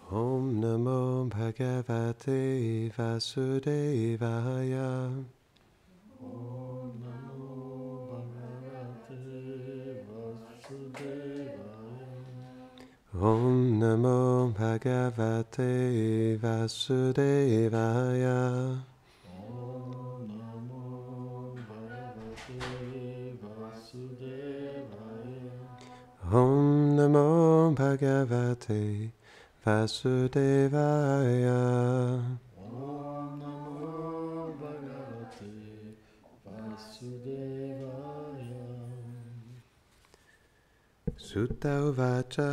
Om Namo Bhagavate Vasudevaya. Om Namo Bhagavate Vasudevaya. Om Namo Bhagavate Vasudevaya. Om Namo Bhagavate Vasudevaya. Om Namo Bhagavate Vasudevaya. Om Namo Bhagavate Vasudevaya. Sutta Uvacha.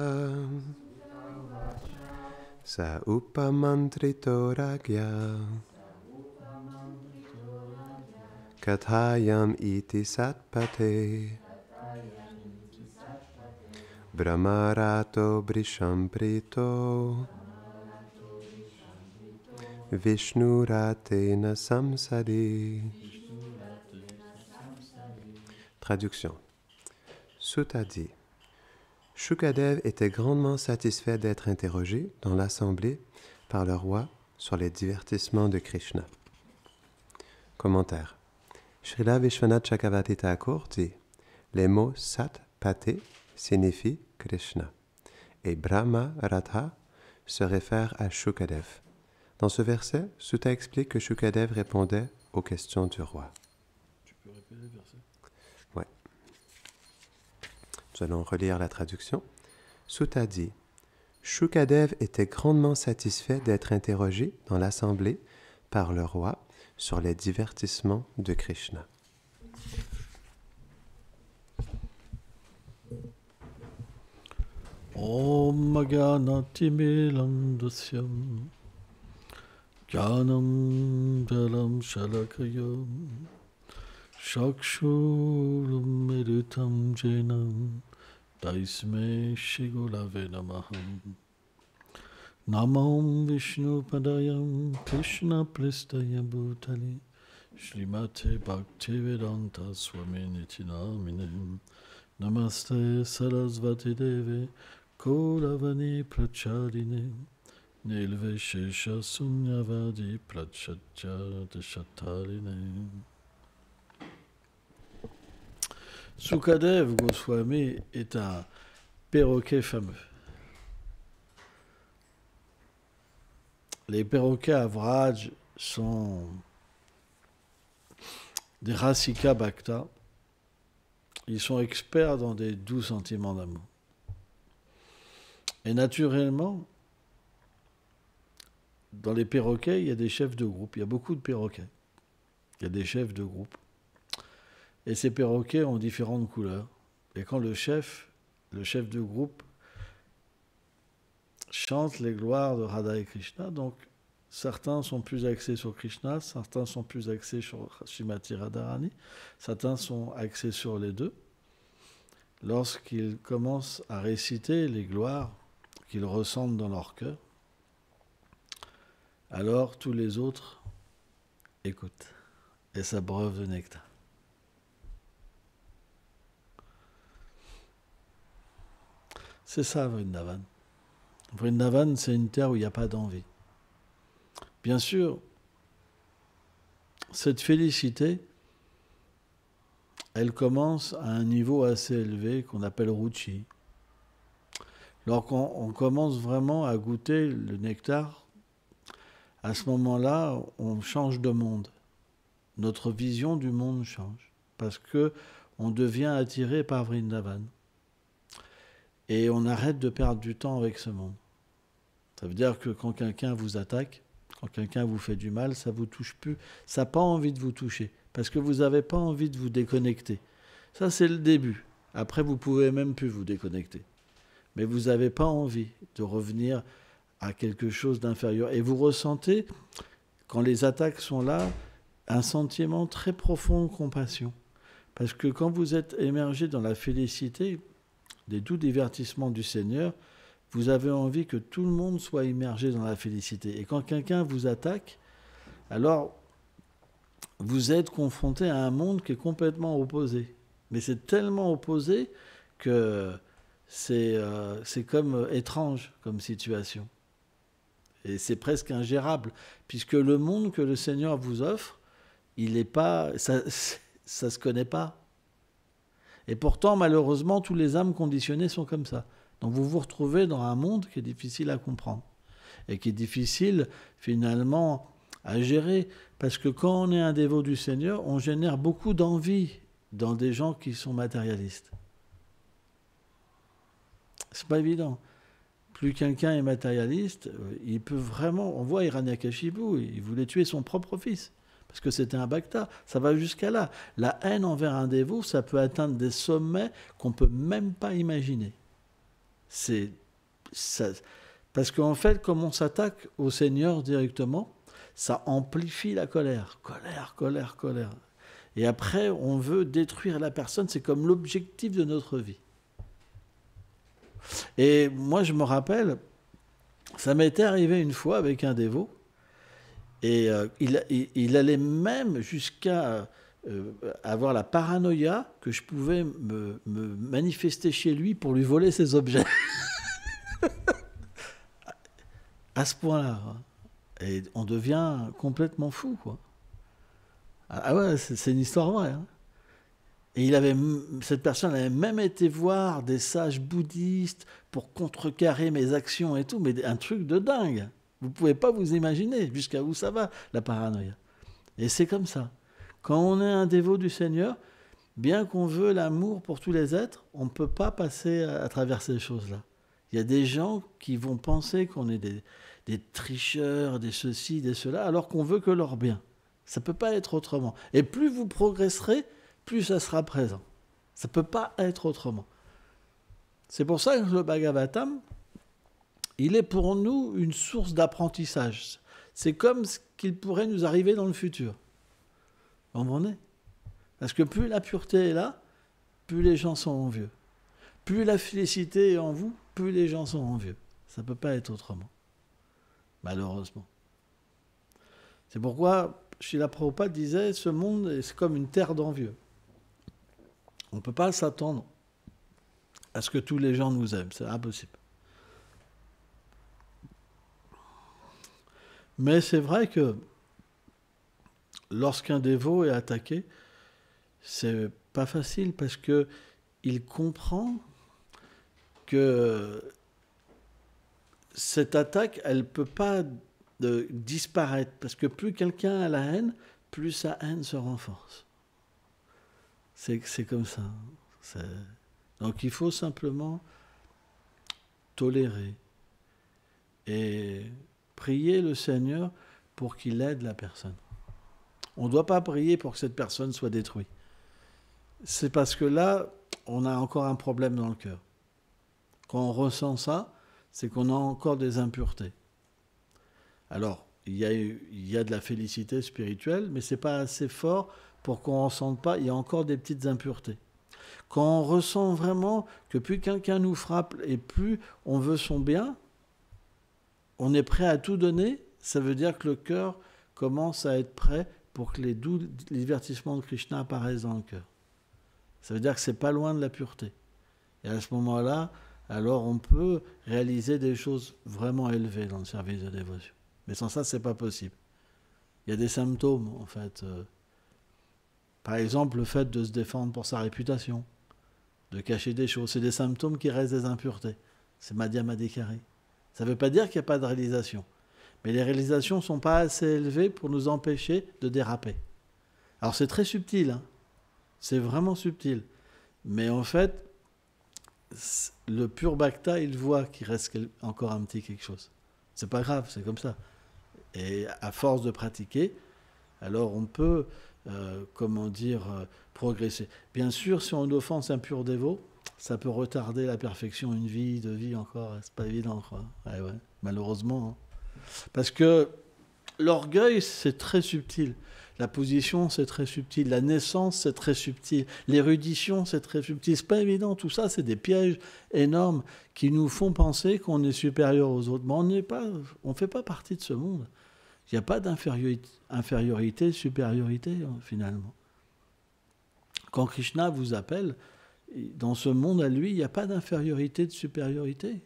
Sa Upamantrito Ragya. Kathayam iti satpate. Brahmarato Brishamprito Vishnuratena Samsadi. Traduction. Sutta dit: Shukadev était grandement satisfait d'être interrogé dans l'assemblée par le roi sur les divertissements de Krishna. Commentaire. Srila Vishwanath Chakravarti Thakur dit: les mots Sat, Pate signifient Krishna et Brahma Ratha se réfère à Shukadev. Dans ce verset, Sutta explique que Shukadev répondait aux questions du roi. Tu peux répéter le verset? Ouais. Nous allons relire la traduction. Sutta dit: Shukadev était grandement satisfait d'être interrogé dans l'assemblée par le roi sur les divertissements de Krishna. Om Gyanatimilam Dasyam Gyanam Dalam Shalakayam Shakshuram Meditam Jenam Daisme Shigulave Namaham Namam Vishnu Padayam Krishna Pristaya Bhutali Shrimate Bhaktivedanta Swami Nitinamine Namaste Sarasvati Deve Kauravani Pracharine Nilve Shesha Sunyavadi Prachatya Deshatarine. Sukadev Goswami est un perroquet fameux. Les perroquets à Vraj sont des Rasika Bhakta. Ils sont experts dans des doux sentiments d'amour. Et naturellement, dans les perroquets, il y a des chefs de groupe. Il y a beaucoup de perroquets. Il y a des chefs de groupe. Et ces perroquets ont différentes couleurs. Et quand le chef de groupe, chante les gloires de Radha et Krishna, donc certains sont plus axés sur Krishna, certains sont plus axés sur Srimati Radharani, certains sont axés sur les deux. Lorsqu'ils commencent à réciter les gloires qu'ils ressentent dans leur cœur, alors tous les autres écoutent et s'abreuvent de nectar. C'est ça Vrindavan. Vrindavan, c'est une terre où il n'y a pas d'envie. Bien sûr, cette félicité, elle commence à un niveau assez élevé qu'on appelle ruchi. Lorsqu'on commence vraiment à goûter le nectar, à ce moment-là, on change de monde. Notre vision du monde change parce que on devient attiré par Vrindavan. Et on arrête de perdre du temps avec ce monde. Ça veut dire que quand quelqu'un vous attaque, quand quelqu'un vous fait du mal, ça ne vous touche plus. Ça n'a pas envie de vous toucher parce que vous n'avez pas envie de vous déconnecter. Ça, c'est le début. Après, vous ne pouvez même plus vous déconnecter. Mais vous n'avez pas envie de revenir à quelque chose d'inférieur. Et vous ressentez, quand les attaques sont là, un sentiment très profond de compassion. Parce que quand vous êtes émergé dans la félicité des doux divertissements du Seigneur, vous avez envie que tout le monde soit immergé dans la félicité. Et quand quelqu'un vous attaque, alors vous êtes confronté à un monde qui est complètement opposé. Mais c'est tellement opposé que c'est comme étrange comme situation. Et c'est presque ingérable, puisque le monde que le Seigneur vous offre, il n'est pas, ça se connaît pas. Et pourtant, malheureusement, tous les âmes conditionnées sont comme ça. Donc vous vous retrouvez dans un monde qui est difficile à comprendre et qui est difficile finalement à gérer, parce que quand on est un dévot du Seigneur, on génère beaucoup d'envie dans des gens qui sont matérialistes. C'est pas évident. Plus quelqu'un est matérialiste, il peut vraiment... On voit Hiranyakashipu, il voulait tuer son propre fils, parce que c'était un bhakta. Ça va jusqu'à là. La haine envers un dévot, ça peut atteindre des sommets qu'on ne peut même pas imaginer. Parce qu'en fait, comme on s'attaque au Seigneur directement, ça amplifie la colère. Colère, colère, colère. Et après, on veut détruire la personne. C'est comme l'objectif de notre vie. Et moi, je me rappelle, ça m'était arrivé une fois avec un dévot, et il allait même jusqu'à avoir la paranoïa que je pouvais me manifester chez lui pour lui voler ses objets. À ce point-là. Et on devient complètement fou, quoi. Ah ouais, c'est une histoire vraie. Hein. Et cette personne avait même été voir des sages bouddhistes pour contrecarrer mes actions et tout, mais un truc de dingue. Vous ne pouvez pas vous imaginer jusqu'à où ça va, la paranoïa. Et c'est comme ça. Quand on est un dévot du Seigneur, bien qu'on veut l'amour pour tous les êtres, on ne peut pas passer à travers ces choses-là. Il y a des gens qui vont penser qu'on est des tricheurs, des ceci, des cela, alors qu'on veut que leur bien. Ça ne peut pas être autrement. Et plus vous progresserez, plus ça sera présent. Ça ne peut pas être autrement. C'est pour ça que le Bhagavatam, il est pour nous une source d'apprentissage. C'est comme ce qu'il pourrait nous arriver dans le futur. Vous comprenez ? Parce que plus la pureté est là, plus les gens sont envieux. Plus la félicité est en vous, plus les gens sont envieux. Ça ne peut pas être autrement. Malheureusement. C'est pourquoi Srila Prabhupada disait, ce monde, c'est comme une terre d'envieux. On ne peut pas s'attendre à ce que tous les gens nous aiment. C'est impossible. Mais c'est vrai que lorsqu'un dévot est attaqué, c'est pas facile parce que il comprend que cette attaque, elle ne peut pas disparaître parce que plus quelqu'un a la haine, plus sa haine se renforce. C'est comme ça. Donc il faut simplement tolérer et prier le Seigneur pour qu'il aide la personne. On ne doit pas prier pour que cette personne soit détruite. C'est parce que là, on a encore un problème dans le cœur. Quand on ressent ça, c'est qu'on a encore des impuretés. Alors, il y a de la félicité spirituelle, mais ce n'est pas assez fort pour qu'on ne ressente pas, il y a encore des petites impuretés. Quand on ressent vraiment que plus quelqu'un nous frappe et plus on veut son bien, on est prêt à tout donner, ça veut dire que le cœur commence à être prêt pour que les doux divertissements de Krishna apparaissent dans le cœur. Ça veut dire que ce n'est pas loin de la pureté. Et à ce moment-là, alors on peut réaliser des choses vraiment élevées dans le service de dévotion. Mais sans ça, ce n'est pas possible. Il y a des symptômes, en fait. Par exemple, le fait de se défendre pour sa réputation, de cacher des choses, c'est des symptômes qui restent des impuretés. C'est Madhyamadikari. Ça ne veut pas dire qu'il n'y a pas de réalisation. Mais les réalisations ne sont pas assez élevées pour nous empêcher de déraper. Alors c'est très subtil, hein. C'est vraiment subtil. Mais en fait, le pur bhakta, il voit qu'il reste encore un petit quelque chose. C'est pas grave, c'est comme ça. Et à force de pratiquer, alors on peut, progresser. Bien sûr, si on offense un pur dévot, ça peut retarder la perfection, une vie, deux vies encore. C'est pas évident, quoi. Ouais, malheureusement. Hein. Parce que l'orgueil, c'est très subtil. La position, c'est très subtil. La naissance, c'est très subtil. L'érudition, c'est très subtil. C'est pas évident. Tout ça, c'est des pièges énormes qui nous font penser qu'on est supérieur aux autres. Mais on ne fait pas partie de ce monde. Il n'y a pas d'infériorité, supériorité, finalement. Quand Krishna vous appelle, dans ce monde à lui, il n'y a pas d'infériorité, de supériorité.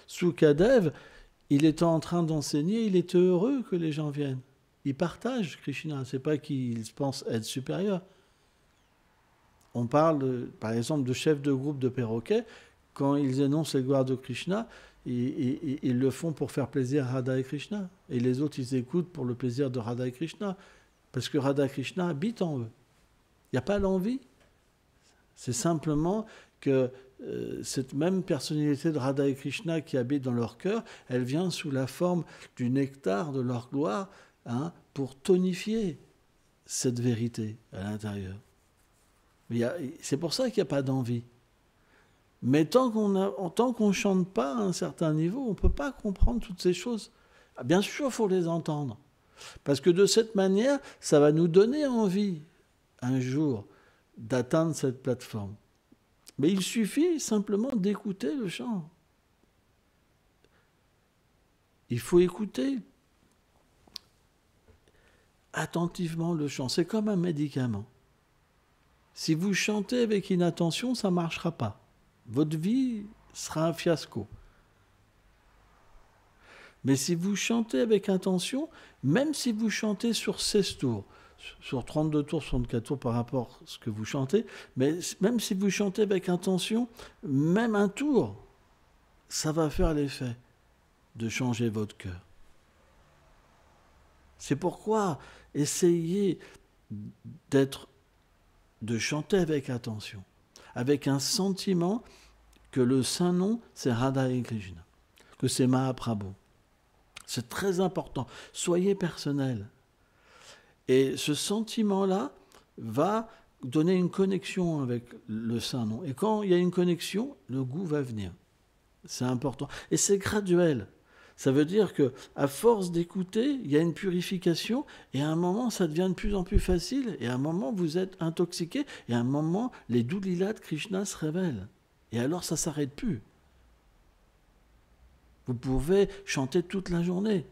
Sukadev, il était en train d'enseigner, il était heureux que les gens viennent. Il partage Krishna, c'est pas qu'il pense être supérieur. On parle, par exemple, de chefs de groupe de perroquets, quand ils énoncent les gloires de Krishna, ils le font pour faire plaisir à Radha et Krishna. Et les autres, ils écoutent pour le plaisir de Radha et Krishna. Parce que Radha et Krishna habitent en eux. Il n'y a pas l'envie. C'est simplement que cette même personnalité de Radha et Krishna qui habite dans leur cœur, elle vient sous la forme du nectar de leur gloire, pour tonifier cette vérité à l'intérieur. C'est pour ça qu'il n'y a pas d'envie. Mais tant qu'on ne chante pas à un certain niveau, on ne peut pas comprendre toutes ces choses. Bien sûr, il faut les entendre. Parce que de cette manière, ça va nous donner envie, un jour, d'atteindre cette plateforme. Mais il suffit simplement d'écouter le chant. Il faut écouter attentivement le chant. C'est comme un médicament. Si vous chantez avec inattention, ça ne marchera pas. Votre vie sera un fiasco. Mais si vous chantez avec intention, même si vous chantez sur 16 tours, sur 32 tours, 64 tours par rapport à ce que vous chantez, mais même si vous chantez avec intention, même un tour, ça va faire l'effet de changer votre cœur. C'est pourquoi essayez de chanter avec attention, avec un sentiment que le saint nom, c'est Radha et Krishna, que c'est Mahaprabhu. C'est très important. Soyez personnel. Et ce sentiment-là va donner une connexion avec le saint nom. Et quand il y a une connexion, le goût va venir. C'est important. Et c'est graduel. Ça veut dire qu'à force d'écouter, il y a une purification, et à un moment, ça devient de plus en plus facile, et à un moment, vous êtes intoxiqué, et à un moment, les doux lilas de Krishna se révèlent. Et alors, ça ne s'arrête plus. Vous pouvez chanter toute la journée.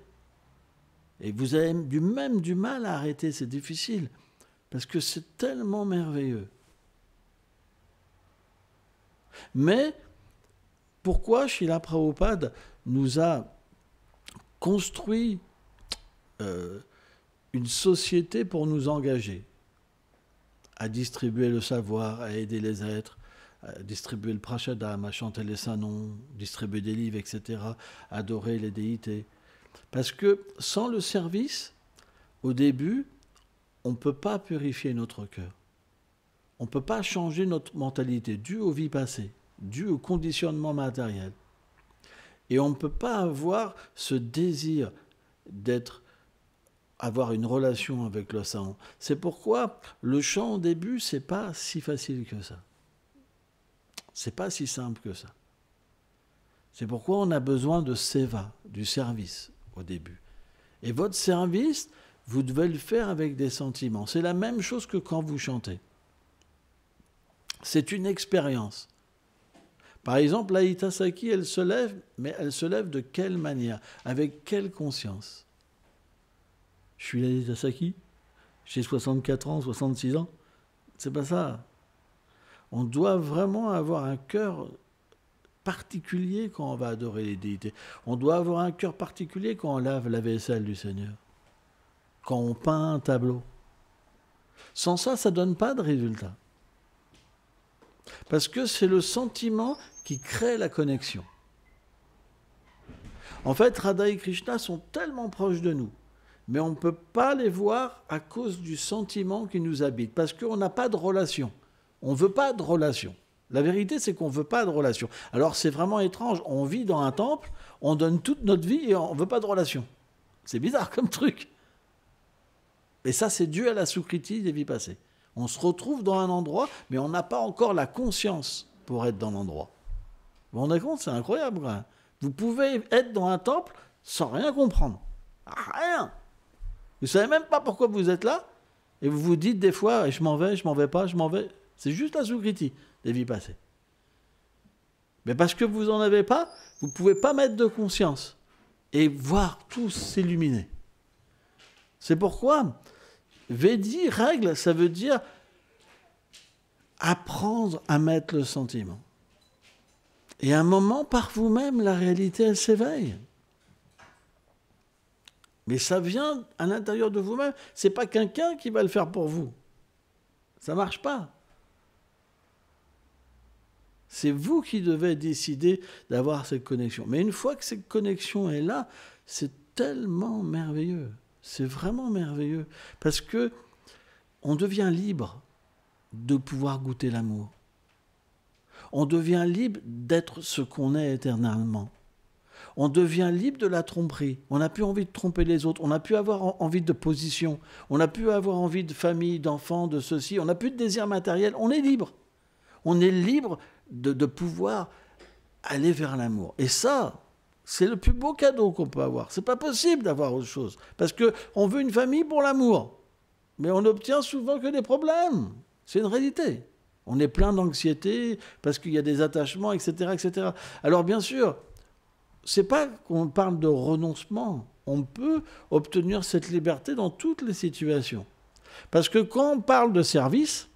Et vous avez du mal à arrêter, c'est difficile, parce que c'est tellement merveilleux. Mais, pourquoi Srila Prabhupada nous a construit une société pour nous engager à distribuer le savoir, à aider les êtres, à distribuer le prashadam, à chanter les saints noms, distribuer des livres, etc., adorer les déités. Parce que sans le service, au début, on ne peut pas purifier notre cœur. On ne peut pas changer notre mentalité due aux vies passées, due au conditionnement matériel. Et on ne peut pas avoir ce désir avoir une relation avec le saint. C'est pourquoi le chant au début, c'est pas si facile que ça. C'est pas si simple que ça. C'est pourquoi on a besoin de seva, du service au début. Et votre service, vous devez le faire avec des sentiments. C'est la même chose que quand vous chantez. C'est une expérience. Par exemple, la Hitasaki, elle se lève, mais elle se lève de quelle manière? Avec quelle conscience? Je suis la Hitasaki, j'ai 64 ans, 66 ans. C'est pas ça. On doit vraiment avoir un cœur particulier quand on va adorer les déités. On doit avoir un cœur particulier quand on lave la vaisselle du Seigneur, quand on peint un tableau. Sans ça, ça ne donne pas de résultat. Parce que c'est le sentiment qui crée la connexion. En fait, Radha et Krishna sont tellement proches de nous, mais on ne peut pas les voir à cause du sentiment qui nous habite, parce qu'on n'a pas de relation. On ne veut pas de relation. La vérité, c'est qu'on ne veut pas de relation. Alors c'est vraiment étrange, on vit dans un temple, on donne toute notre vie et on ne veut pas de relation. C'est bizarre comme truc. Et ça, c'est dû à la Sukriti des vies passées. On se retrouve dans un endroit, mais on n'a pas encore la conscience pour être dans l'endroit. Vous vous rendez compte? C'est incroyable. Hein. Vous pouvez être dans un temple sans rien comprendre. Rien. Vous ne savez même pas pourquoi vous êtes là, et vous vous dites des fois, je m'en vais pas, je m'en vais. C'est juste la Sukriti des vies passées. Mais parce que vous n'en avez pas, vous ne pouvez pas mettre de conscience et voir tout s'illuminer. C'est pourquoi Vedi, règle, ça veut dire apprendre à mettre le sentiment. Et à un moment, par vous-même, la réalité, elle s'éveille. Mais ça vient à l'intérieur de vous-même. Ce n'est pas quelqu'un qui va le faire pour vous. Ça ne marche pas. C'est vous qui devez décider d'avoir cette connexion. Mais une fois que cette connexion est là, c'est tellement merveilleux. C'est vraiment merveilleux. Parce que on devient libre de pouvoir goûter l'amour. On devient libre d'être ce qu'on est éternellement. On devient libre de la tromperie. On n'a plus envie de tromper les autres. On n'a plus avoir envie de position. On n'a plus avoir envie de famille, d'enfants, de ceci. On n'a plus de désir matériel. On est libre. On est libre de pouvoir aller vers l'amour. Et ça, c'est le plus beau cadeau qu'on peut avoir. C'est pas possible d'avoir autre chose. Parce qu'on veut une famille pour l'amour. Mais on n'obtient souvent que des problèmes. C'est une réalité. On est plein d'anxiété parce qu'il y a des attachements, etc., etc. Alors bien sûr, c'est pas qu'on parle de renoncement. On peut obtenir cette liberté dans toutes les situations. Parce que quand on parle de service,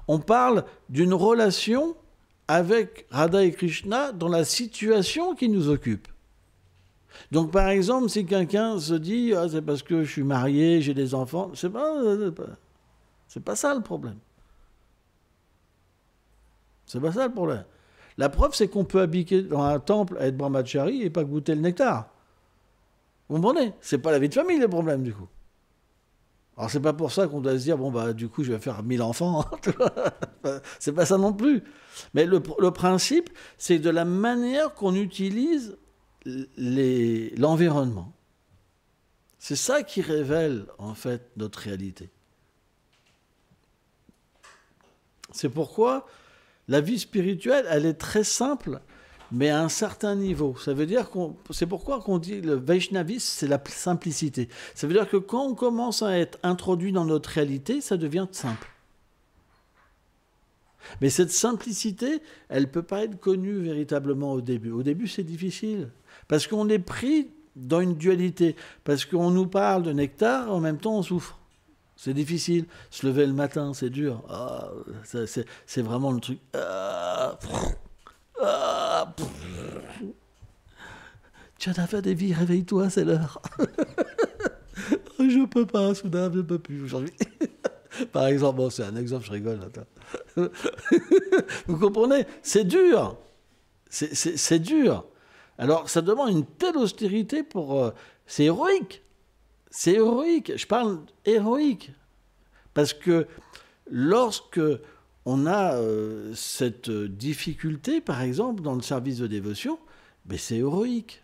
on parle d'une relation avec Radha et Krishna dans la situation qui nous occupe. Donc par exemple, si quelqu'un se dit « c'est parce que je suis marié, j'ai des enfants », c'est pas ça le problème. C'est pas ça le problème. La preuve, c'est qu'on peut habiter dans un temple, être brahmachari et pas goûter le nectar. Vous comprenez ? C'est pas la vie de famille le problème du coup. Alors c'est pas pour ça qu'on doit se dire du coup je vais faire 1000 enfants. C'est pas ça non plus. Mais le principe, c'est de la manière qu'on utilise l'environnement. C'est ça qui révèle en fait notre réalité. C'est pourquoi la vie spirituelle, elle est très simple, mais à un certain niveau. Ça veut dire c'est pourquoi qu'on dit le Vaishnavisme, c'est la simplicité. Ça veut dire que quand on commence à être introduit dans notre réalité, ça devient simple. Mais cette simplicité, elle ne peut pas être connue véritablement au début. Au début, c'est difficile, parce qu'on est pris dans une dualité, parce qu'on nous parle de nectar, en même temps on souffre. C'est difficile. Se lever le matin, c'est dur. C'est vraiment le truc. Tu as fait des vies, réveille-toi, c'est l'heure. Je peux pas, soudain, je ne peux plus aujourd'hui. Par exemple, c'est un exemple, je rigole. Attends. Vous comprenez ? C'est dur. C'est dur. Alors, ça demande une telle austérité pour... c'est héroïque. C'est héroïque. Je parle héroïque. Parce que lorsque on a cette difficulté, par exemple, dans le service de dévotion, c'est héroïque.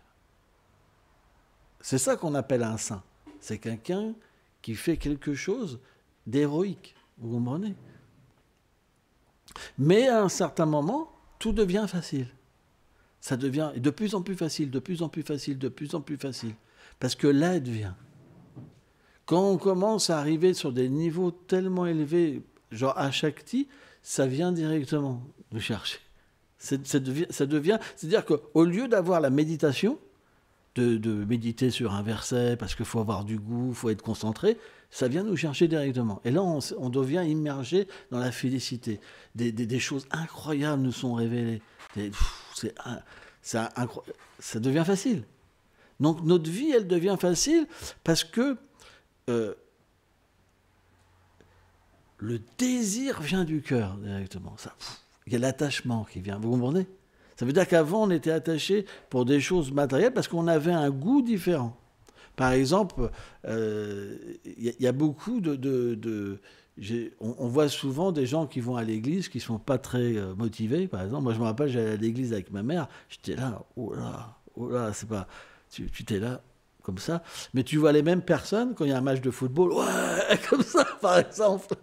C'est ça qu'on appelle un saint. C'est quelqu'un qui fait quelque chose d'héroïque. Vous comprenez ? Mais à un certain moment, tout devient facile. Ça devient de plus en plus facile, de plus en plus facile, de plus en plus facile. Parce que l'aide vient. Quand on commence à arriver sur des niveaux tellement élevés, genre à Shakti, ça vient directement nous chercher. Ça devient, c'est-à-dire qu'au lieu d'avoir la méditation, de méditer sur un verset, parce qu'il faut avoir du goût, il faut être concentré, ça vient nous chercher directement. Et là, on devient immergé dans la félicité. Des choses incroyables nous sont révélées. Ça devient facile. Donc notre vie, elle devient facile parce que le désir vient du cœur directement. Il y a l'attachement qui vient. Vous comprenez ? Ça veut dire qu'avant, on était attaché pour des choses matérielles parce qu'on avait un goût différent. Par exemple, il y a beaucoup on voit souvent des gens qui vont à l'église qui ne sont pas très motivés. Par exemple, moi, je me rappelle, j'allais à l'église avec ma mère. J'étais là, oh là, c'est pas... Tu t'es là, comme ça. Mais tu vois les mêmes personnes quand il y a un match de football. Ouais, comme ça, par exemple.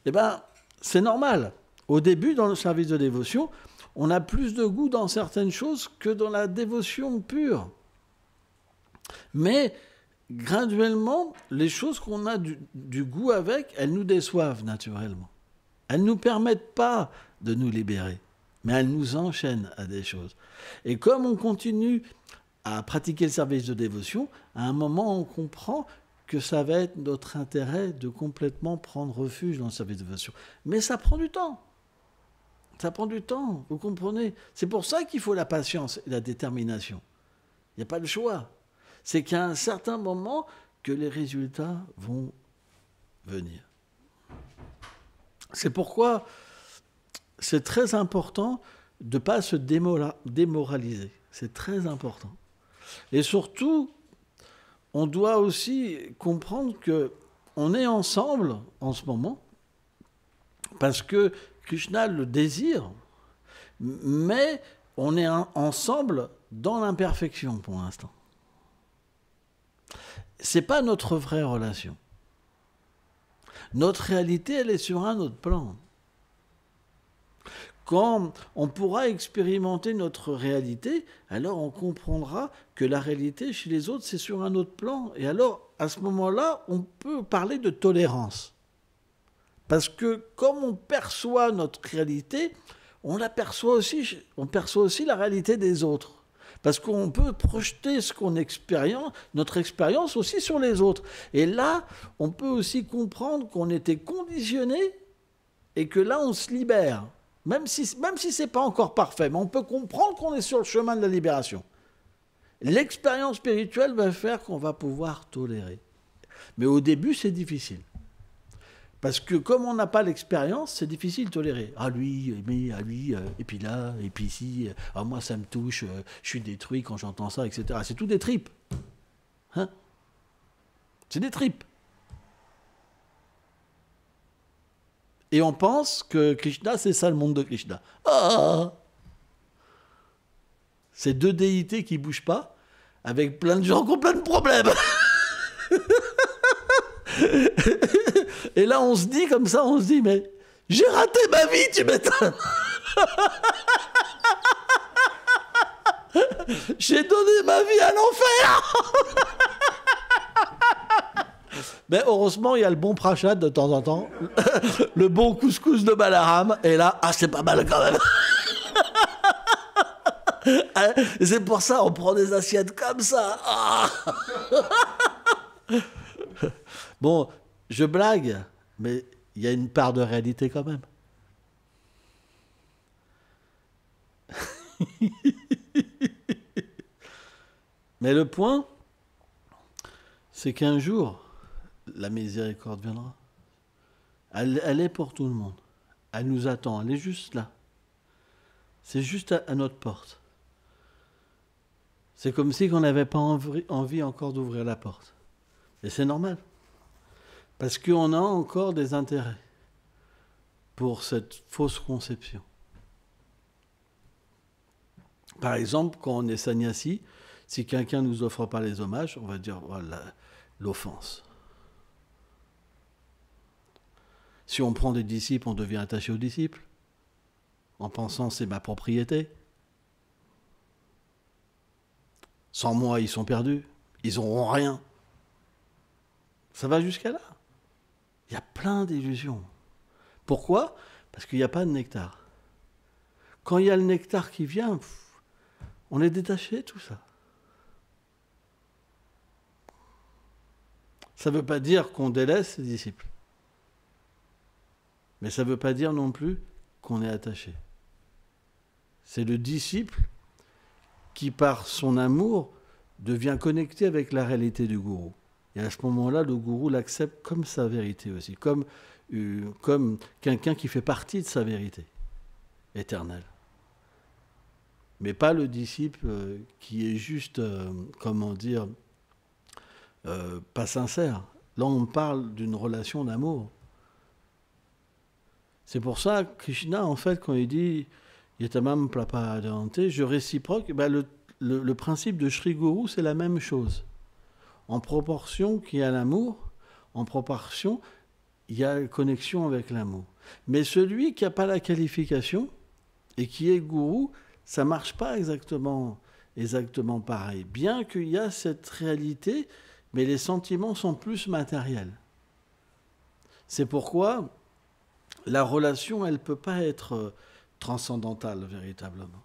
Eh bien, c'est normal. Au début, dans le service de dévotion, on a plus de goût dans certaines choses que dans la dévotion pure. Mais graduellement, les choses qu'on a du goût avec, elles nous déçoivent naturellement. Elles ne nous permettent pas de nous libérer, mais elles nous enchaînent à des choses. Et comme on continue à pratiquer le service de dévotion, à un moment, on comprend que ça va être notre intérêt de complètement prendre refuge dans le service de dévotion. Mais ça prend du temps. Ça prend du temps, vous comprenez ? C'est pour ça qu'il faut la patience et la détermination. Il n'y a pas de choix. C'est qu'à un certain moment que les résultats vont venir. C'est pourquoi c'est très important de ne pas se démoraliser. C'est très important. Et surtout, on doit aussi comprendre qu'on est ensemble en ce moment parce que Krishna le désire, mais on est ensemble dans l'imperfection pour l'instant. Ce n'est pas notre vraie relation. Notre réalité, elle est sur un autre plan. Quand on pourra expérimenter notre réalité, alors on comprendra que la réalité chez les autres, c'est sur un autre plan. Et alors, à ce moment-là, on peut parler de tolérance. Parce que comme on perçoit notre réalité, on perçoit aussi la réalité des autres. Parce qu'on peut projeter notre expérience aussi sur les autres. Et là, on peut aussi comprendre qu'on était conditionné et que là, on se libère. Même si ce n'est pas encore parfait, mais on peut comprendre qu'on est sur le chemin de la libération. L'expérience spirituelle va faire qu'on va pouvoir tolérer. Mais au début, c'est difficile. Parce que comme on n'a pas l'expérience, c'est difficile de tolérer. Ah lui, mais ah lui, et puis là, et puis ici, ah moi ça me touche, je suis détruit quand j'entends ça, etc. C'est tout des tripes. Hein? C'est des tripes. Et on pense que Krishna, c'est ça le monde de Krishna. Ah! C'est deux déités qui ne bougent pas, avec plein de gens qui ont plein de problèmes. Et là, on se dit comme ça, on se dit, mais j'ai raté ma vie, tu m'étonnes. J'ai donné ma vie à l'enfer. Mais heureusement, il y a le bon prachat de temps en temps, le bon couscous de Balaram, et là, ah, c'est pas mal quand même. Et c'est pour ça on prend des assiettes comme ça. Ah. Bon, je blague, mais il y a une part de réalité quand même. Mais le point, c'est qu'un jour, la miséricorde viendra. Elle est pour tout le monde. Elle nous attend, elle est juste là. C'est juste à notre porte. C'est comme si on n'avait pas envie encore d'ouvrir la porte. Et c'est normal. Parce qu'on a encore des intérêts pour cette fausse conception. Par exemple, quand on est sannyasi, si quelqu'un ne nous offre pas les hommages, on va dire voilà, l'offense. Si on prend des disciples, on devient attaché aux disciples, en pensant c'est ma propriété. Sans moi, ils sont perdus, ils n'auront rien. Ça va jusqu'à là. Il y a plein d'illusions. Pourquoi ? Parce qu'il n'y a pas de nectar. Quand il y a le nectar qui vient, on est détaché de tout ça. Ça ne veut pas dire qu'on délaisse ses disciples. Mais ça ne veut pas dire non plus qu'on est attaché. C'est le disciple qui, par son amour, devient connecté avec la réalité du gourou. Et à ce moment-là, le gourou l'accepte comme sa vérité aussi, comme quelqu'un qui fait partie de sa vérité éternelle. Mais pas le disciple qui est juste, pas sincère. Là, on parle d'une relation d'amour. C'est pour ça que Krishna, en fait, quand il dit « Yatamam prapadante », je réciproque, le principe de Shri Guru, c'est la même chose. En proportion qu'il y a l'amour, en proportion, il y a connexion avec l'amour. Mais celui qui n'a pas la qualification et qui est gourou, ça ne marche pas exactement pareil. Bien qu'il y a cette réalité, mais les sentiments sont plus matériels. C'est pourquoi la relation, elle ne peut pas être transcendantale véritablement.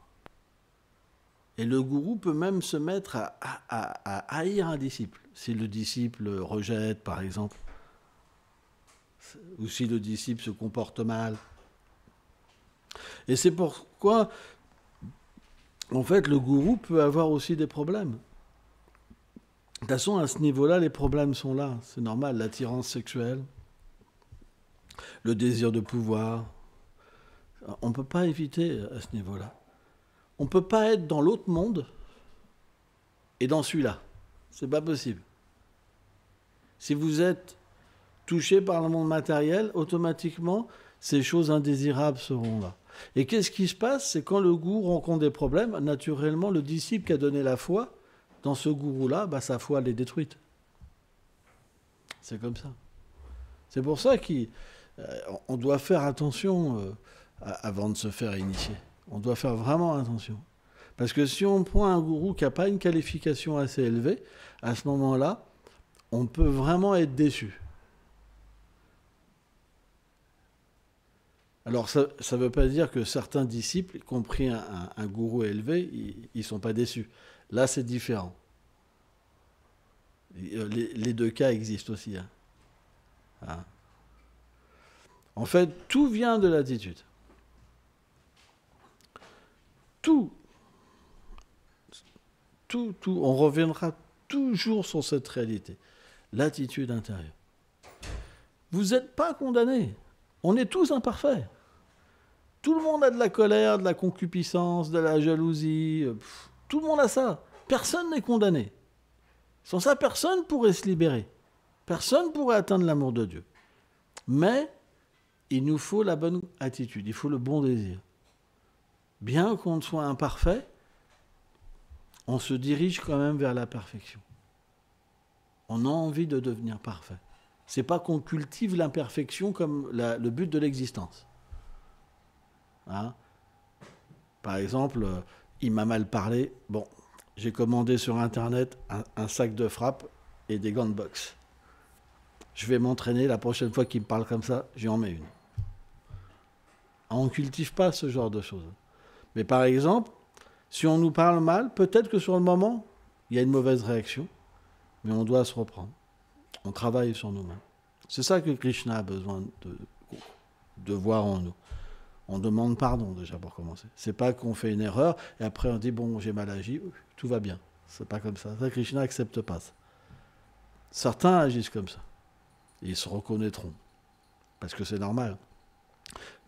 Et le gourou peut même se mettre à haïr un disciple. Si le disciple rejette, par exemple, ou si le disciple se comporte mal. Et c'est pourquoi, en fait, le gourou peut avoir aussi des problèmes. toute façon, à ce niveau-là, les problèmes sont là. C'est normal, l'attirance sexuelle, le désir de pouvoir. On ne peut pas éviter à ce niveau-là. On ne peut pas être dans l'autre monde et dans celui-là. C'est pas possible. Si vous êtes touché par le monde matériel, automatiquement, ces choses indésirables seront là. Et qu'est-ce qui se passe? C'est quand le gourou rencontre des problèmes, naturellement, le disciple qui a donné la foi, dans ce gourou-là, sa foi, elle est détruite. C'est comme ça. C'est pour ça qu'on doit faire attention avant de se faire initier. On doit faire vraiment attention. Parce que si on prend un gourou qui n'a pas une qualification assez élevée, à ce moment-là, on peut vraiment être déçu. Alors, ça ne veut pas dire que certains disciples, y compris un gourou élevé, ils ne sont pas déçus. Là, c'est différent. Les deux cas existent aussi. Hein. En fait, tout vient de l'attitude. Tout. On reviendra toujours sur cette réalité. L'attitude intérieure. Vous n'êtes pas condamnés. On est tous imparfaits. Tout le monde a de la colère, de la concupiscence, de la jalousie. Tout le monde a ça. Personne n'est condamné. Sans ça, personne ne pourrait se libérer. Personne ne pourrait atteindre l'amour de Dieu. Mais il nous faut la bonne attitude, il faut le bon désir. Bien qu'on soit imparfait, on se dirige quand même vers la perfection. On a envie de devenir parfait. C'est pas qu'on cultive l'imperfection comme le but de l'existence. Hein? Par exemple, il m'a mal parlé. Bon, j'ai commandé sur Internet un sac de frappe et des gants de boxe. Je vais m'entraîner, la prochaine fois qu'il me parle comme ça, j'y en mets une. On ne cultive pas ce genre de choses. Mais par exemple, si on nous parle mal, peut-être que sur le moment, il y a une mauvaise réaction, mais on doit se reprendre. On travaille sur nous-mêmes. C'est ça que Krishna a besoin de voir en nous. On demande pardon déjà pour commencer. C'est pas qu'on fait une erreur et après on dit bon, j'ai mal agi, tout va bien. C'est pas comme ça. Ça, Krishna n'accepte pas ça. Certains agissent comme ça. Et ils se reconnaîtront. Parce que c'est normal.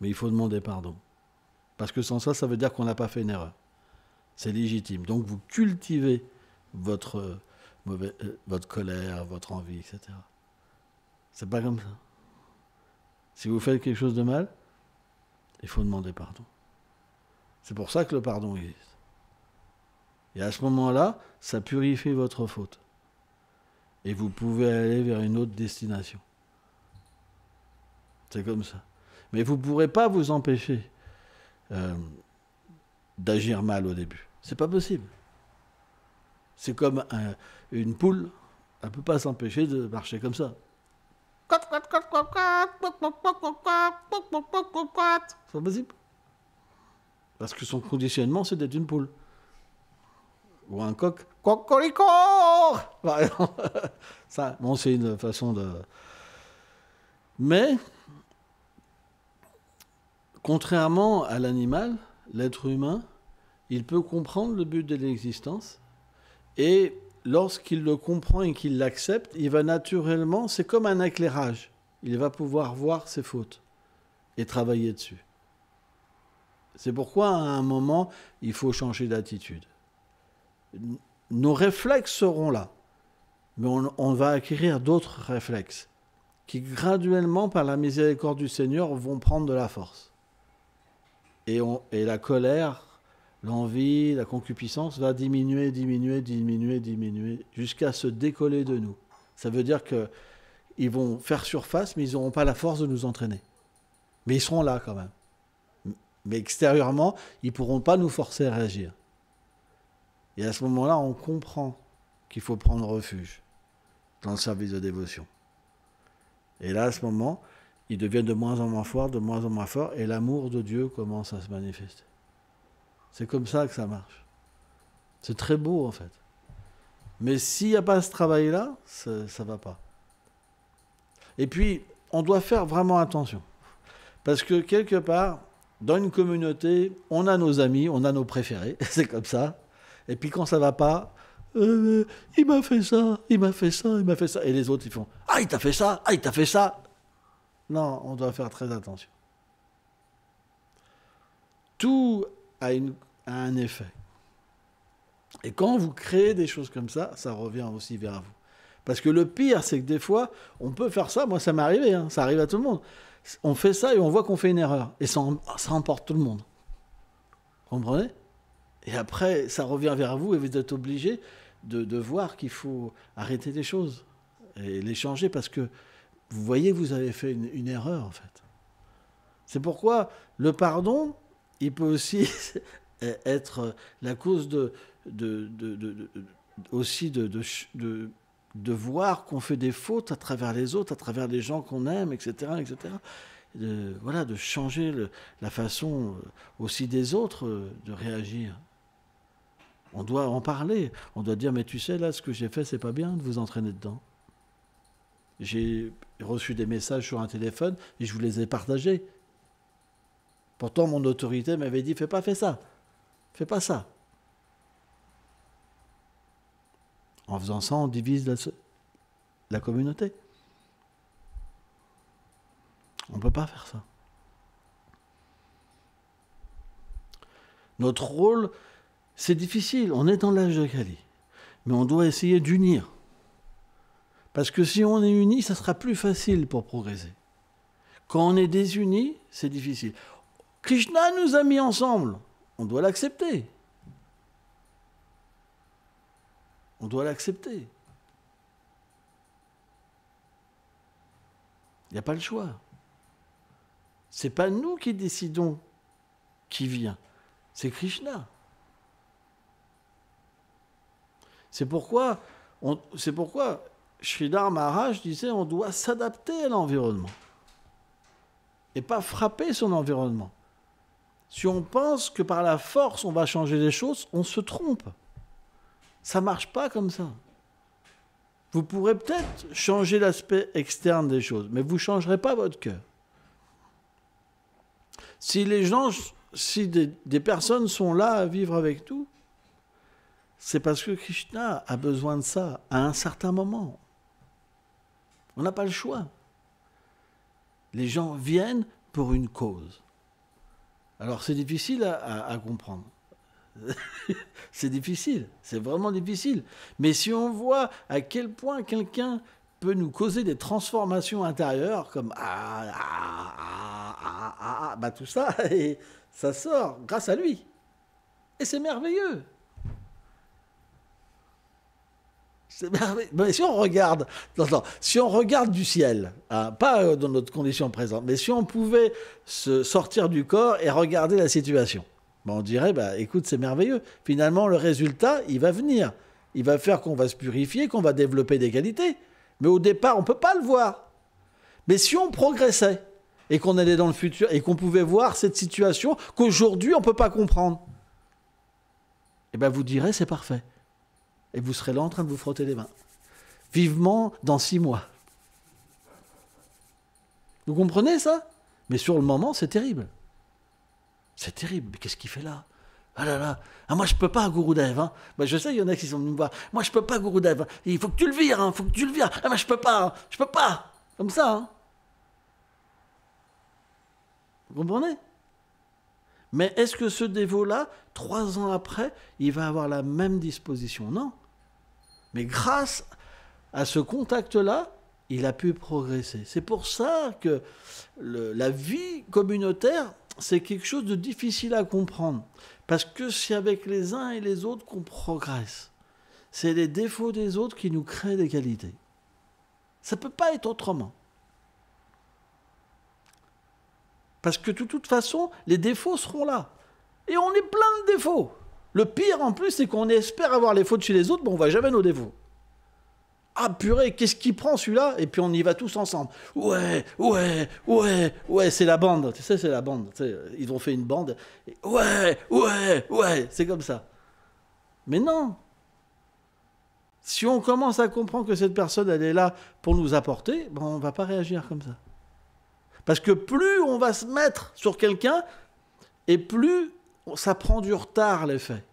Mais il faut demander pardon. Parce que sans ça, ça veut dire qu'on n'a pas fait une erreur. C'est légitime. Donc vous cultivez votre colère, votre envie, etc. C'est pas comme ça. Si vous faites quelque chose de mal, il faut demander pardon. C'est pour ça que le pardon existe. Et à ce moment-là, ça purifie votre faute. Et vous pouvez aller vers une autre destination. C'est comme ça. Mais vous ne pourrez pas vous empêcher d'agir mal au début. C'est pas possible. C'est comme une poule, elle ne peut pas s'empêcher de marcher comme ça. C'est pas possible. Parce que son conditionnement, c'est d'être une poule. Ou un coq. Cocorico! Ça, bon, c'est une façon de... Mais, contrairement à l'animal, l'être humain, il peut comprendre le but de l'existence. Et lorsqu'il le comprend et qu'il l'accepte, il va naturellement, c'est comme un éclairage. Il va pouvoir voir ses fautes et travailler dessus. C'est pourquoi, à un moment, il faut changer d'attitude. Nos réflexes seront là, mais on va acquérir d'autres réflexes qui, graduellement, par la miséricorde du Seigneur, vont prendre de la force. Et la colère, l'envie, la concupiscence va diminuer, jusqu'à se décoller de nous. Ça veut dire qu'ils vont faire surface, mais ils n'auront pas la force de nous entraîner. Mais ils seront là quand même. Mais extérieurement, ils ne pourront pas nous forcer à réagir. Et à ce moment-là, on comprend qu'il faut prendre refuge dans le service de dévotion. Et là, à ce moment, ils deviennent de moins en moins forts, et l'amour de Dieu commence à se manifester. C'est comme ça que ça marche. C'est très beau, en fait. Mais s'il n'y a pas ce travail-là, ça ne va pas. Et puis, on doit faire vraiment attention. Parce que, quelque part, dans une communauté, on a nos amis, on a nos préférés, c'est comme ça. Et puis, quand ça ne va pas, il m'a fait ça, il m'a fait ça, il m'a fait ça. Et les autres, ils font « Ah, il t'a fait ça, ah, il t'a fait ça !» Non, on doit faire très attention. Tout a un effet. Et quand vous créez des choses comme ça revient aussi vers vous. Parce que le pire, c'est que des fois, on peut faire ça. Moi, ça m'est arrivé, hein, ça arrive à tout le monde. On fait ça et on voit qu'on fait une erreur. Et ça emporte tout le monde. Vous comprenez ? Et après, ça revient vers vous et vous êtes obligé de voir qu'il faut arrêter les choses et les changer parce que vous voyez que vous avez fait une erreur, en fait. C'est pourquoi le pardon, il peut aussi être la cause aussi de voir qu'on fait des fautes à travers les autres, à travers les gens qu'on aime, etc., etc. De changer la façon aussi des autres de réagir. On doit en parler. On doit dire, mais tu sais, là, ce que j'ai fait, c'est pas bien de vous entraîner dedans. J'ai reçu des messages sur un téléphone et je vous les ai partagés. Pourtant, mon autorité m'avait dit, fais pas ça. Fais pas ça. En faisant ça, on divise la communauté. On ne peut pas faire ça. Notre rôle, c'est difficile. On est dans l'âge de Kali. Mais on doit essayer d'unir. Parce que si on est unis, ça sera plus facile pour progresser. Quand on est désunis, c'est difficile. Krishna nous a mis ensemble. On doit l'accepter. On doit l'accepter. Il n'y a pas le choix. Ce n'est pas nous qui décidons qui vient. C'est Krishna. C'est pourquoi Sridhar Maharaj disait on doit s'adapter à l'environnement et pas frapper son environnement. Si on pense que par la force on va changer les choses, on se trompe. Ça ne marche pas comme ça. Vous pourrez peut-être changer l'aspect externe des choses, mais vous ne changerez pas votre cœur. Si des personnes sont là à vivre avec nous, c'est parce que Krishna a besoin de ça à un certain moment. On n'a pas le choix. Les gens viennent pour une cause. Alors c'est difficile à comprendre. C'est difficile, c'est vraiment difficile. Mais si on voit à quel point quelqu'un peut nous causer des transformations intérieures, comme tout ça, et ça sort grâce à lui. Et c'est merveilleux. C'est merveilleux. Mais si on regarde, si on regarde du ciel, pas dans notre condition présente, mais si on pouvait se sortir du corps et regarder la situation, on dirait, écoute, c'est merveilleux. Finalement, le résultat, il va venir. Il va faire qu'on va se purifier, qu'on va développer des qualités. Mais au départ, on ne peut pas le voir. Mais si on progressait et qu'on allait dans le futur et qu'on pouvait voir cette situation qu'aujourd'hui, on ne peut pas comprendre, vous direz, c'est parfait. Et vous serez là en train de vous frotter les mains. Vivement dans 6 mois. Vous comprenez ça ? Mais sur le moment, c'est terrible. C'est terrible, mais qu'est-ce qu'il fait là ? Ah là là, moi je peux pas, Gurudev. Hein. Je sais, il y en a qui sont venus me voir. Moi je peux pas, Gurudev. Il faut que tu le vires, faut que tu le vires. Ah, moi je peux pas. Comme ça. Hein. Vous comprenez ? Mais est-ce que ce dévot-là, 3 ans après, il va avoir la même disposition ? Non. Mais grâce à ce contact-là, il a pu progresser. C'est pour ça que la vie communautaire, c'est quelque chose de difficile à comprendre. Parce que c'est avec les uns et les autres qu'on progresse. C'est les défauts des autres qui nous créent des qualités. Ça ne peut pas être autrement. Parce que de toute façon, les défauts seront là. Et on est plein de défauts. Le pire en plus, c'est qu'on espère avoir les fautes chez les autres, mais on ne voit jamais nos défauts. Ah purée, qu'est-ce qu'il prend celui-là ? Et puis on y va tous ensemble. Ouais, c'est la bande. Tu sais, c'est la bande. Tu sais, ils ont fait une bande. Ouais, c'est comme ça. Mais non. Si on commence à comprendre que cette personne, elle est là pour nous apporter, on ne va pas réagir comme ça. Parce que plus on va se mettre sur quelqu'un, et plus ça prend du retard, l'effet.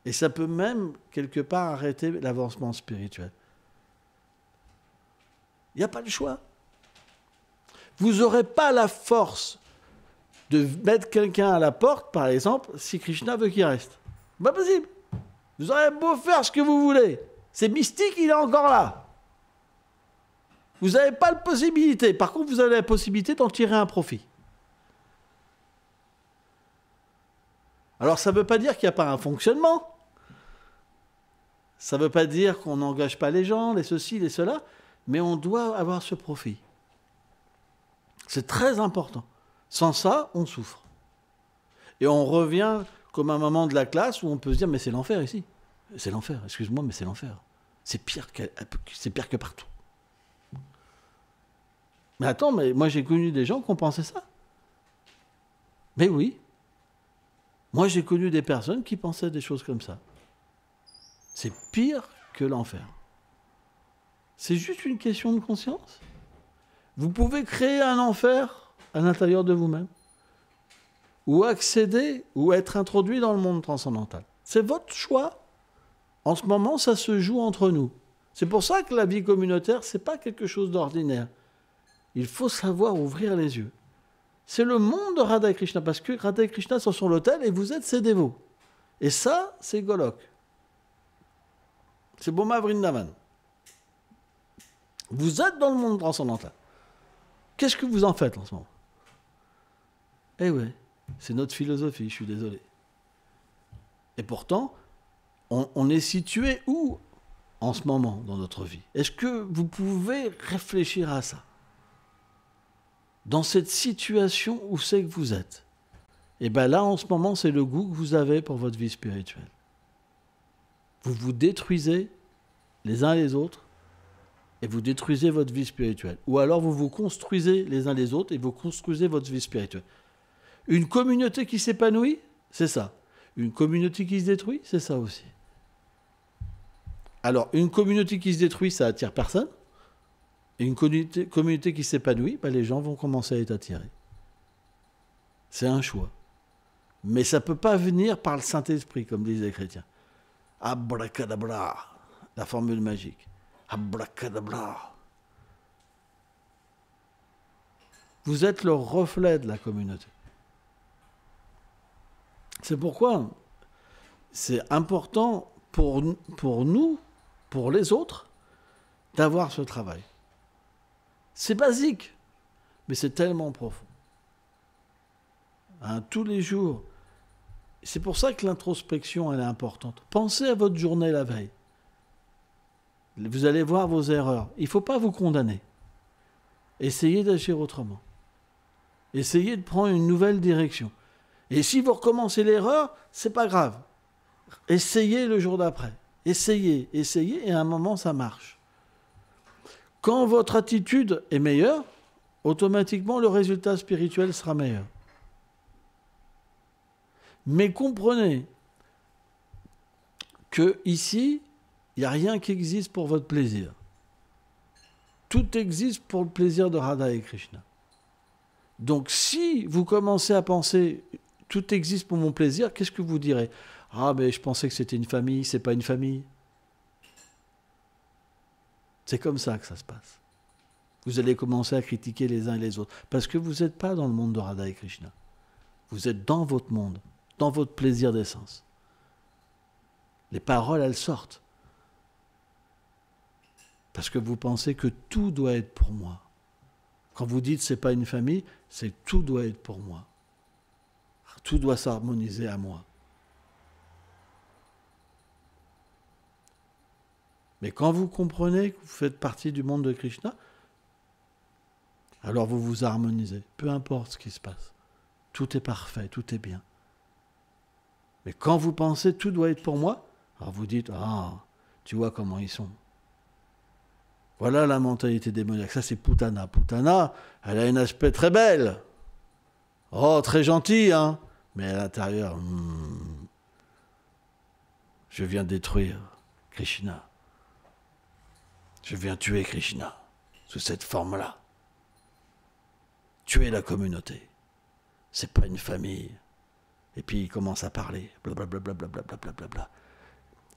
Et ça peut même, quelque part, arrêter l'avancement spirituel. Il n'y a pas le choix. Vous n'aurez pas la force de mettre quelqu'un à la porte, par exemple, si Krishna veut qu'il reste. Pas possible. Vous aurez beau faire ce que vous voulez. C'est mystique, il est encore là. Vous n'avez pas la possibilité. Par contre, vous avez la possibilité d'en tirer un profit. Alors, ça ne veut pas dire qu'il n'y a pas un fonctionnement. Ça ne veut pas dire qu'on n'engage pas les gens, les ceci, les cela, mais on doit avoir ce profit. C'est très important. Sans ça, on souffre. Et on revient comme un moment de la classe où on peut se dire « mais c'est l'enfer ici ». C'est l'enfer, excuse-moi, mais c'est l'enfer. C'est pire que partout. Mais attends, mais moi j'ai connu des gens qui ont pensé ça. Mais oui. Moi j'ai connu des personnes qui pensaient des choses comme ça. C'est pire que l'enfer. C'est juste une question de conscience. Vous pouvez créer un enfer à l'intérieur de vous-même. Ou accéder, ou être introduit dans le monde transcendantal. C'est votre choix. En ce moment, ça se joue entre nous. C'est pour ça que la vie communautaire, ce n'est pas quelque chose d'ordinaire. Il faut savoir ouvrir les yeux. C'est le monde de Radha et Krishna, parce que Radha et Krishna sont sur l'autel et vous êtes ses dévots. Et ça, c'est Golok. C'est Boma Vrindavan. Vous êtes dans le monde transcendantal. Qu'est-ce que vous en faites en ce moment? Eh oui, c'est notre philosophie, je suis désolé. Et pourtant, on est situé où en ce moment dans notre vie? Est-ce que vous pouvez réfléchir à ça? Dans cette situation où c'est que vous êtes. Et bien là, en ce moment, c'est le goût que vous avez pour votre vie spirituelle. Vous vous détruisez les uns les autres et vous détruisez votre vie spirituelle. Ou alors vous vous construisez les uns les autres et vous construisez votre vie spirituelle. Une communauté qui s'épanouit, c'est ça. Une communauté qui se détruit, c'est ça aussi. Alors, une communauté qui se détruit, ça attire personne. Et une communauté qui s'épanouit, ben les gens vont commencer à être attirés. C'est un choix. Mais ça ne peut pas venir par le Saint-Esprit, comme disaient les chrétiens. Abracadabra, la formule magique. Abracadabra. Vous êtes le reflet de la communauté. C'est pourquoi c'est important pour nous, pour les autres, d'avoir ce travail. C'est basique, mais c'est tellement profond. Hein, tous les jours. C'est pour ça que l'introspection, elle est importante. Pensez à votre journée la veille. Vous allez voir vos erreurs. Il ne faut pas vous condamner. Essayez d'agir autrement. Essayez de prendre une nouvelle direction. Et si vous recommencez l'erreur, c'est pas grave. Essayez le jour d'après. Essayez, et à un moment, ça marche. Quand votre attitude est meilleure, automatiquement, le résultat spirituel sera meilleur. Mais comprenez que ici, il n'y a rien qui existe pour votre plaisir. Tout existe pour le plaisir de Radha et Krishna. Donc, si vous commencez à penser « tout existe pour mon plaisir », qu'est-ce que vous direz? « Ah, mais je pensais que c'était une famille, c'est pas une famille. » C'est comme ça que ça se passe. Vous allez commencer à critiquer les uns et les autres, parce que vous n'êtes pas dans le monde de Radha et Krishna. Vous êtes dans votre monde, dans votre plaisir d'essence. Les paroles, elles sortent. Parce que vous pensez que tout doit être pour moi. Quand vous dites c'est pas une famille, c'est tout doit être pour moi. Tout doit s'harmoniser à moi. Mais quand vous comprenez que vous faites partie du monde de Krishna, alors vous vous harmonisez. Peu importe ce qui se passe. Tout est parfait, tout est bien. Mais quand vous pensez tout doit être pour moi, alors vous dites, ah, tu vois comment ils sont. Voilà la mentalité démoniaque. Ça, c'est Putana. Putana, elle a un aspect très belle. Oh, très gentil, hein. Mais à l'intérieur, je viens détruire Krishna. Je viens tuer Krishna sous cette forme-là. Tuer la communauté. C'est pas une famille. Et puis il commence à parler. Blablabla, blablabla, blablabla.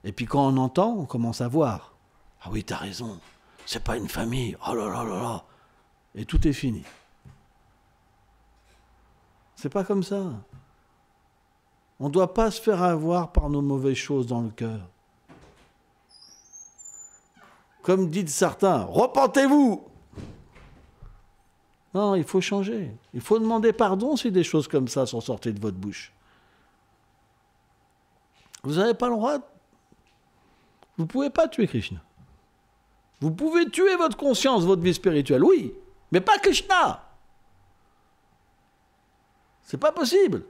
Et puis quand on entend, on commence à voir. Ah oui, t'as raison, c'est pas une famille, oh là là là là. Et tout est fini. C'est pas comme ça. On ne doit pas se faire avoir par nos mauvaises choses dans le cœur. Comme disent certains, repentez-vous. Non, il faut changer. Il faut demander pardon si des choses comme ça sont sorties de votre bouche. Vous n'avez pas le droit. Vous ne pouvez pas tuer Krishna. Vous pouvez tuer votre conscience, votre vie spirituelle, oui, mais pas Krishna. C'est pas possible.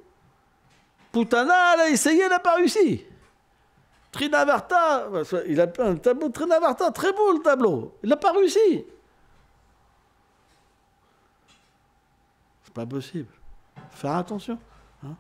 Putana, elle a essayé, elle n'a pas réussi. Trinavarta, il a un tableau de Trinavarta, très beau le tableau. Il n'a pas réussi. C'est pas possible. Faire attention. Hein.